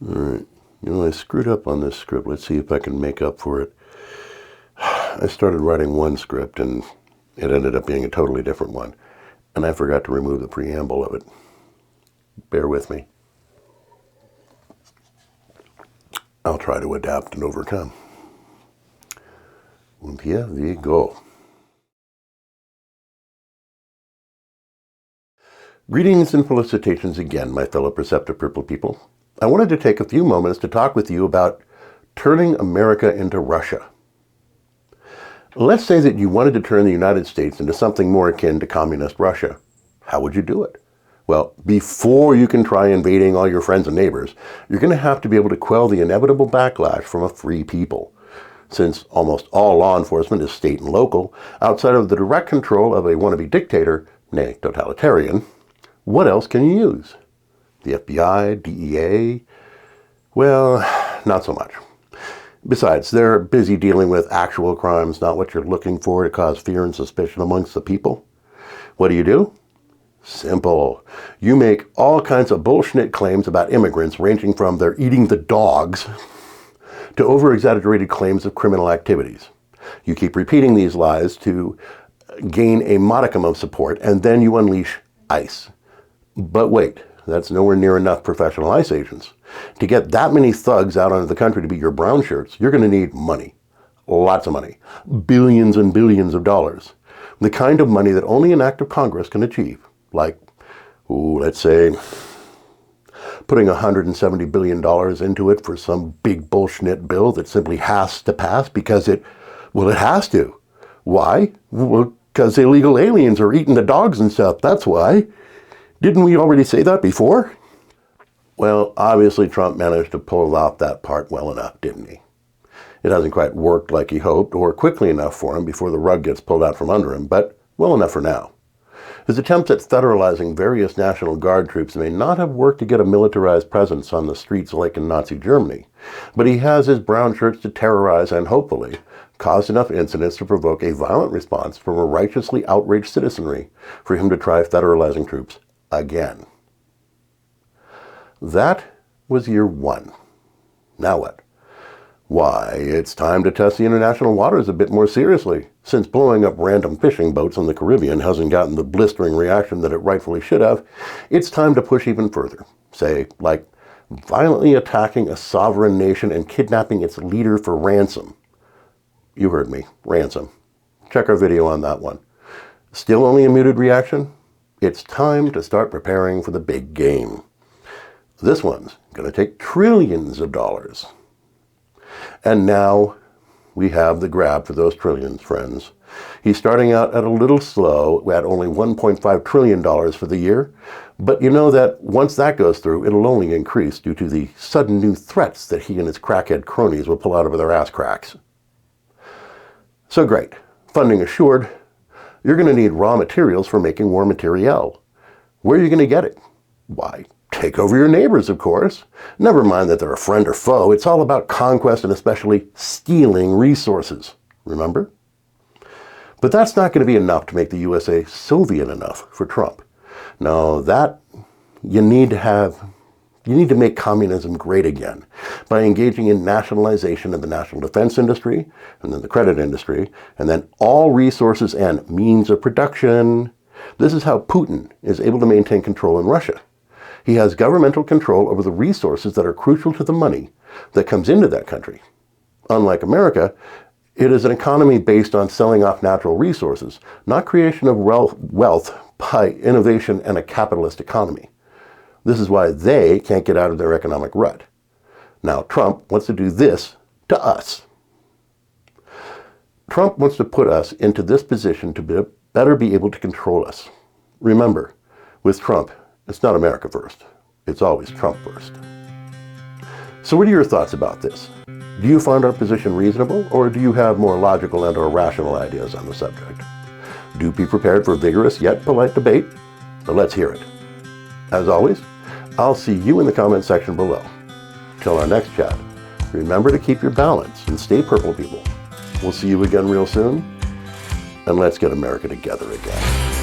Alright, I screwed up on this script. Let's see if I can make up for it. I started writing one script and it ended up being a totally different one. And I forgot to remove the preamble of it. Bear with me. I'll try to adapt and overcome. And here we go. Greetings and felicitations again, my fellow perceptive purple people. I wanted to take a few moments to talk with you about turning America into Russia. Let's say that you wanted to turn the United States into something more akin to communist Russia. How would you do it? Well, before you can try invading all your friends and neighbors, you're going to have to be able to quell the inevitable backlash from a free people. Since almost all law enforcement is state and local, outside of the direct control of a wannabe dictator, nay, totalitarian, what else can you use? The FBI, DEA? Well, not so much. Besides, they're busy dealing with actual crimes, not what you're looking for to cause fear and suspicion amongst the people. What do? Simple. You make all kinds of bullshit claims about immigrants, ranging from they're eating the dogs to over-exaggerated claims of criminal activities. You keep repeating these lies to gain a modicum of support, and then you unleash ICE. But wait, that's nowhere near enough professional ICE agents. To get that many thugs out onto the country to be your brown shirts, you're going to need money. Lots of money. Billions and billions of dollars. The kind of money that only an act of Congress can achieve. Like, let's say, putting $170 billion into it for some big bullshit bill that simply has to pass because it has to. Why? Well, because illegal aliens are eating the dogs and stuff, that's why. Didn't we already say that before? Well, obviously Trump managed to pull off that part well enough, didn't he? It hasn't quite worked like he hoped, or quickly enough for him before the rug gets pulled out from under him, but well enough for now. His attempts at federalizing various National Guard troops may not have worked to get a militarized presence on the streets like in Nazi Germany, but he has his brown shirts to terrorize and, hopefully, cause enough incidents to provoke a violent response from a righteously outraged citizenry for him to try federalizing troops again. That was year one. Now what? Why, it's time to test the international waters a bit more seriously, since blowing up random fishing boats in the Caribbean hasn't gotten the blistering reaction that it rightfully should have. It's time to push even further. Say, like, violently attacking a sovereign nation and kidnapping its leader for ransom. You heard me, ransom. Check our video on that one. Still only a muted reaction? It's time to start preparing for the big game. This one's going to take trillions of dollars. And now we have the grab for those trillions, friends. He's starting out at a little slow at only $1.5 trillion for the year. But you know that once that goes through, it'll only increase due to the sudden new threats that he and his crackhead cronies will pull out of their ass cracks. So great. Funding assured. You're going to need raw materials for making war materiel. Where are you going to get it? Why, take over your neighbors, of course. Never mind that they're a friend or foe. It's all about conquest and especially stealing resources. Remember? But that's not going to be enough to make the USA Soviet enough for Trump. No, that you need to make communism great again by engaging in nationalization of the national defense industry, and then the credit industry, and then all resources and means of production. This is how Putin is able to maintain control in Russia. He has governmental control over the resources that are crucial to the money that comes into that country. Unlike America, it is an economy based on selling off natural resources, not creation of wealth by innovation and a capitalist economy. This is why they can't get out of their economic rut. Now, Trump wants to do this to us. Trump wants to put us into this position to better be able to control us. Remember, with Trump, it's not America first. It's always Trump first. So what are your thoughts about this? Do you find our position reasonable, or do you have more logical and or rational ideas on the subject? Do be prepared for vigorous yet polite debate, but let's hear it. As always, I'll see you in the comment section below. Till our next chat, remember to keep your balance and stay purple, people. We'll see you again real soon, and let's get America together again.